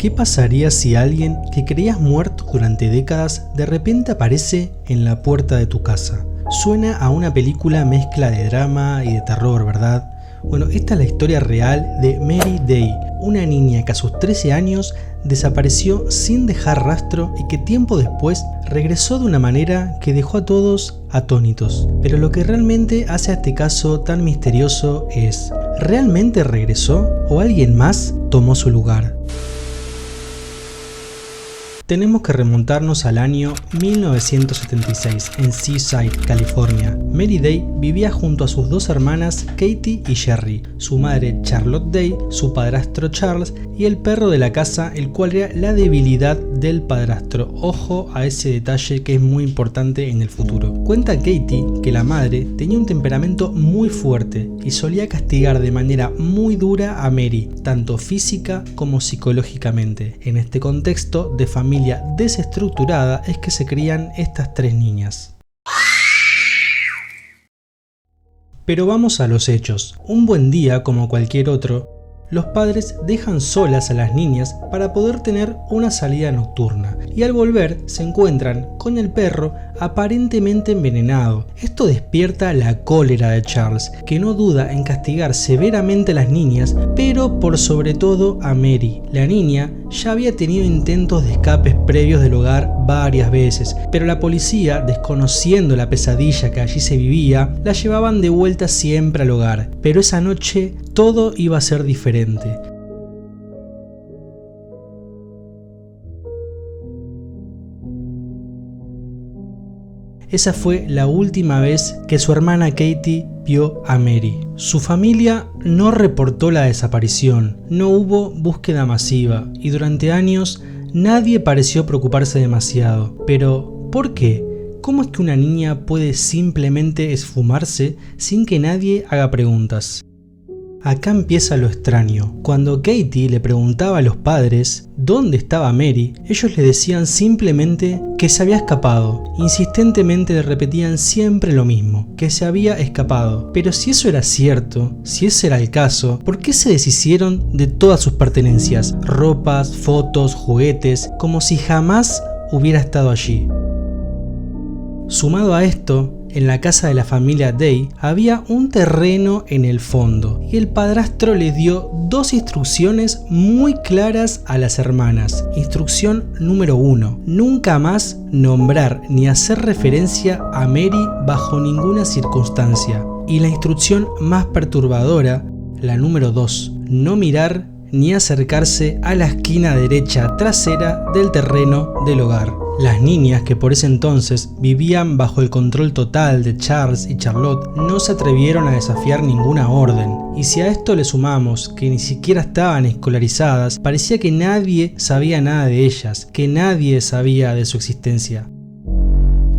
¿Qué pasaría si alguien que creías muerto durante décadas de repente aparece en la puerta de tu casa? Suena a una película mezcla de drama y de terror, ¿verdad? Bueno, esta es la historia real de Mary Day, una niña que a sus 13 años desapareció sin dejar rastro y que tiempo después regresó de una manera que dejó a todos atónitos. Pero lo que realmente hace a este caso tan misterioso es, ¿realmente regresó o alguien más tomó su lugar? Tenemos que remontarnos al año 1976 en Seaside, California. Mary Day vivía junto a sus dos hermanas Katie y Sherry, su madre Charlotte Day, su padrastro Charles y el perro de la casa, el cual era la debilidad del padrastro. Ojo a ese detalle que es muy importante en el futuro. Cuenta Katie que la madre tenía un temperamento muy fuerte y solía castigar de manera muy dura a Mary, tanto física como psicológicamente. En este contexto de familia desestructurada es que se crían estas tres niñas. Pero vamos a los hechos. Un buen día, como cualquier otro, los padres dejan solas a las niñas para poder tener una salida nocturna y al volver se encuentran con el perro aparentemente envenenado. Esto despierta la cólera de Charles, que no duda en castigar severamente a las niñas, pero por sobre todo a Mary. La niña ya había tenido intentos de escapes previos del hogar varias veces, pero la policía, desconociendo la pesadilla que allí se vivía, la llevaban de vuelta siempre al hogar. Pero esa noche todo iba a ser diferente. Esa fue la última vez que su hermana Katie vio a Mary. Su familia no reportó la desaparición, no hubo búsqueda masiva y durante años nadie pareció preocuparse demasiado. Pero, ¿por qué? ¿Cómo es que una niña puede simplemente esfumarse sin que nadie haga preguntas? Acá empieza lo extraño. Cuando Katie le preguntaba a los padres dónde estaba Mary, ellos le decían simplemente que se había escapado. Insistentemente le repetían siempre lo mismo, que se había escapado. Pero si eso era cierto, si ese era el caso, ¿por qué se deshicieron de todas sus pertenencias? Ropas, fotos, juguetes, como si jamás hubiera estado allí. Sumado a esto, en la casa de la familia Day había un terreno en el fondo y el padrastro les dio dos instrucciones muy claras a las hermanas. Instrucción número 1: nunca más nombrar ni hacer referencia a Mary bajo ninguna circunstancia. Y la instrucción más perturbadora, la número 2: no mirar ni acercarse a la esquina derecha trasera del terreno del hogar. Las niñas, que por ese entonces vivían bajo el control total de Charles y Charlotte, no se atrevieron a desafiar ninguna orden. Y si a esto le sumamos que ni siquiera estaban escolarizadas, parecía que nadie sabía nada de ellas, que nadie sabía de su existencia.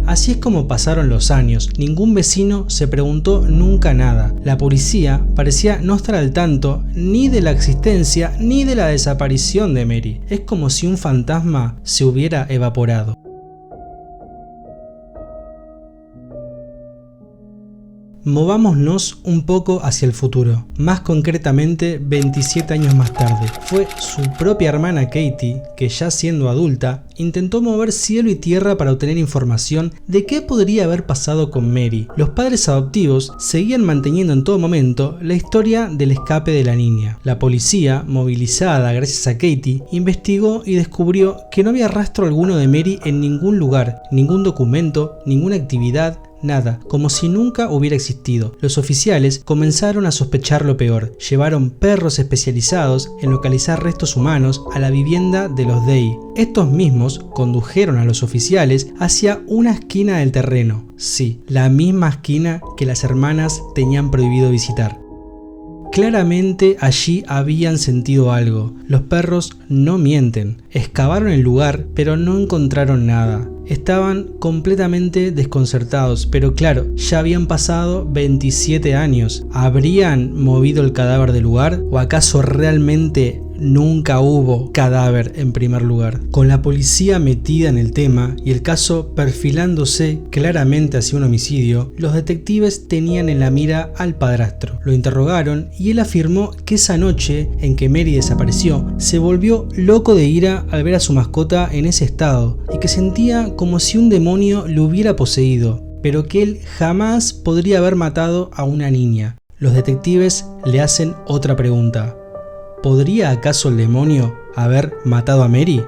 Así es como pasaron los años, ningún vecino se preguntó nunca nada. La policía parecía no estar al tanto ni de la existencia ni de la desaparición de Mary. Es como si un fantasma se hubiera evaporado. Movámonos un poco hacia el futuro, más concretamente 27 años más tarde. Fue su propia hermana Katie, que ya siendo adulta, intentó mover cielo y tierra para obtener información de qué podría haber pasado con Mary. Los padres adoptivos seguían manteniendo en todo momento la historia del escape de la niña. La policía, movilizada gracias a Katie, investigó y descubrió que no había rastro alguno de Mary en ningún lugar, ningún documento, ninguna actividad, nada, como si nunca hubiera existido. Los oficiales comenzaron a sospechar lo peor. Llevaron perros especializados en localizar restos humanos a la vivienda de los Day. Estos mismos condujeron a los oficiales hacia una esquina del terreno. Sí, la misma esquina que las hermanas tenían prohibido visitar. Claramente allí habían sentido algo. Los perros no mienten. Excavaron el lugar, pero no encontraron nada. Estaban completamente desconcertados, pero claro, ya habían pasado 27 años. ¿Habrían movido el cadáver del lugar? ¿O acaso realmente nunca hubo cadáver en primer lugar. Con la policía metida en el tema y el caso perfilándose claramente hacia un homicidio, los detectives tenían en la mira al padrastro. Lo interrogaron y él afirmó que esa noche en que Mary desapareció, se volvió loco de ira al ver a su mascota en ese estado y que sentía como si un demonio lo hubiera poseído, pero que él jamás podría haber matado a una niña. Los detectives le hacen otra pregunta. ¿Podría acaso el demonio haber matado a Mary?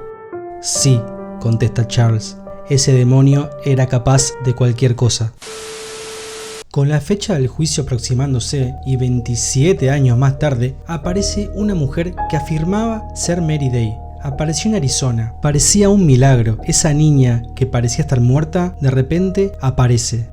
Sí, contesta Charles. Ese demonio era capaz de cualquier cosa. Con la fecha del juicio aproximándose y 27 años más tarde, aparece una mujer que afirmaba ser Mary Day. Apareció en Arizona. Parecía un milagro. Esa niña que parecía estar muerta, de repente aparece.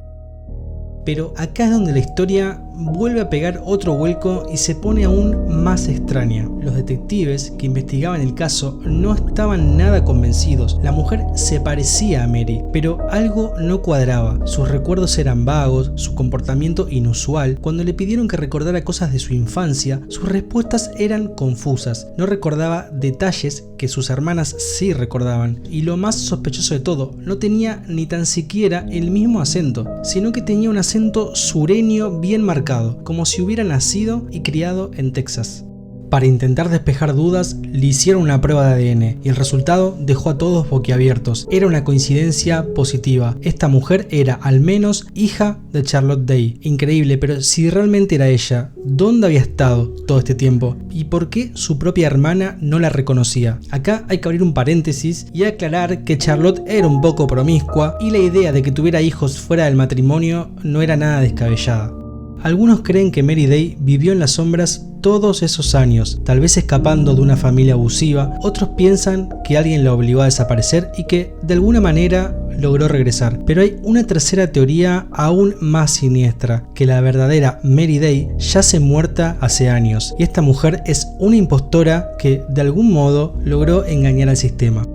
Pero acá es donde la historia vuelve a pegar otro vuelco y se pone aún más extraña. Los detectives que investigaban el caso no estaban nada convencidos. La mujer se parecía a Mary, pero algo no cuadraba. Sus recuerdos eran vagos, su comportamiento inusual. Cuando le pidieron que recordara cosas de su infancia, sus respuestas eran confusas. No recordaba detalles que sus hermanas sí recordaban. Y lo más sospechoso de todo, no tenía ni tan siquiera el mismo acento, sino que tenía un acento sureño bien marcado, como si hubiera nacido y criado en Texas. Para intentar despejar dudas, le hicieron una prueba de ADN y el resultado dejó a todos boquiabiertos. Era una coincidencia positiva. Esta mujer era al menos hija de Charlotte Day. Increíble, pero si realmente era ella, ¿dónde había estado todo este tiempo? ¿Y por qué su propia hermana no la reconocía? Acá hay que abrir un paréntesis y aclarar que Charlotte era un poco promiscua y la idea de que tuviera hijos fuera del matrimonio no era nada descabellada. Algunos creen que Mary Day vivió en las sombras todos esos años, tal vez escapando de una familia abusiva. Otros piensan que alguien la obligó a desaparecer y que de alguna manera logró regresar. Pero hay una tercera teoría aún más siniestra, que la verdadera Mary Day yace muerta hace años y esta mujer es una impostora que de algún modo logró engañar al sistema.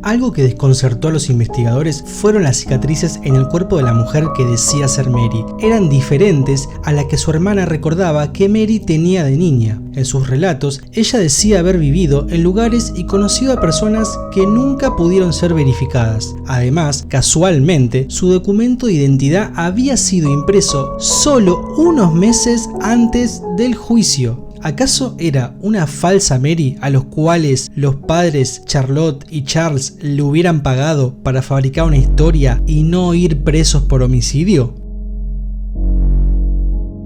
Algo que desconcertó a los investigadores fueron las cicatrices en el cuerpo de la mujer que decía ser Mary. Eran diferentes a las que su hermana recordaba que Mary tenía de niña. En sus relatos, ella decía haber vivido en lugares y conocido a personas que nunca pudieron ser verificadas. Además, casualmente, su documento de identidad había sido impreso solo unos meses antes del juicio. ¿Acaso era una falsa Mary a los cuales los padres Charlotte y Charles le hubieran pagado para fabricar una historia y no ir presos por homicidio?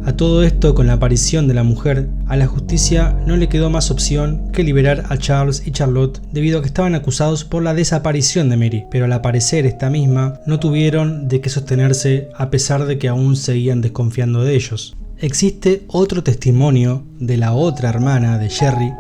A todo esto, con la aparición de la mujer, a la justicia no le quedó más opción que liberar a Charles y Charlotte debido a que estaban acusados por la desaparición de Mary, pero al aparecer esta misma no tuvieron de qué sostenerse a pesar de que aún seguían desconfiando de ellos. Existe otro testimonio de la otra hermana de Sherry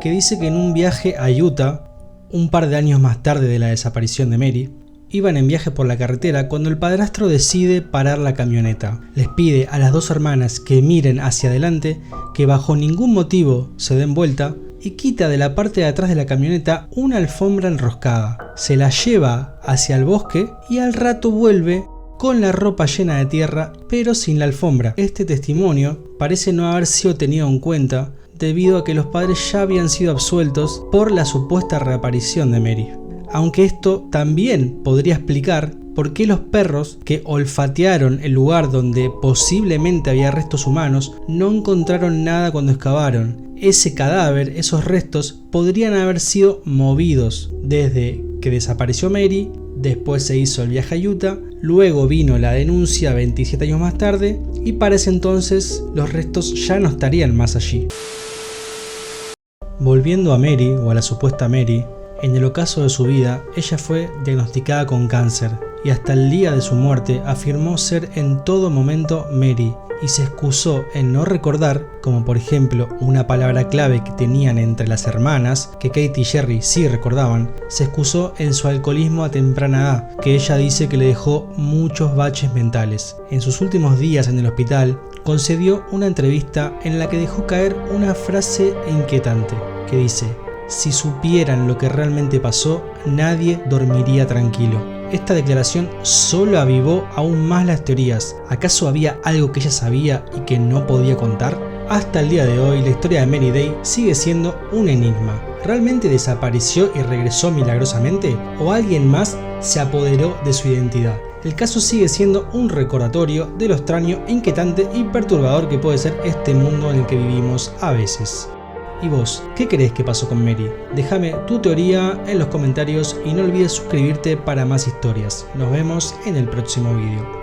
que dice que en un viaje a Utah, un par de años más tarde de la desaparición de Mary, iban en viaje por la carretera cuando el padrastro decide parar la camioneta. Les pide a las dos hermanas que miren hacia adelante, que bajo ningún motivo se den vuelta y quita de la parte de atrás de la camioneta una alfombra enroscada. Se la lleva hacia el bosque y al rato vuelve con la ropa llena de tierra, pero sin la alfombra. Este testimonio parece no haber sido tenido en cuenta debido a que los padres ya habían sido absueltos por la supuesta reaparición de Mary. Aunque esto también podría explicar por qué los perros que olfatearon el lugar donde posiblemente había restos humanos no encontraron nada cuando excavaron. Ese cadáver, esos restos, podrían haber sido movidos desde que desapareció Mary. Después se hizo el viaje a Utah, luego vino la denuncia 27 años más tarde y para ese entonces los restos ya no estarían más allí. Volviendo a Mary, o a la supuesta Mary, en el ocaso de su vida ella fue diagnosticada con cáncer y hasta el día de su muerte afirmó ser en todo momento Mary y se excusó en no recordar, como por ejemplo una palabra clave que tenían entre las hermanas, que Katie y Sherry sí recordaban. Se excusó en su alcoholismo a temprana edad, que ella dice que le dejó muchos baches mentales. En sus últimos días en el hospital, concedió una entrevista en la que dejó caer una frase inquietante, que dice: "Si supieran lo que realmente pasó, nadie dormiría tranquilo". Esta declaración solo avivó aún más las teorías. ¿Acaso había algo que ella sabía y que no podía contar? Hasta el día de hoy, la historia de Mary Day sigue siendo un enigma. ¿Realmente desapareció y regresó milagrosamente? ¿O alguien más se apoderó de su identidad? El caso sigue siendo un recordatorio de lo extraño, inquietante y perturbador que puede ser este mundo en el que vivimos a veces. ¿Y vos, qué crees que pasó con Mary? Déjame tu teoría en los comentarios y no olvides suscribirte para más historias. Nos vemos en el próximo video.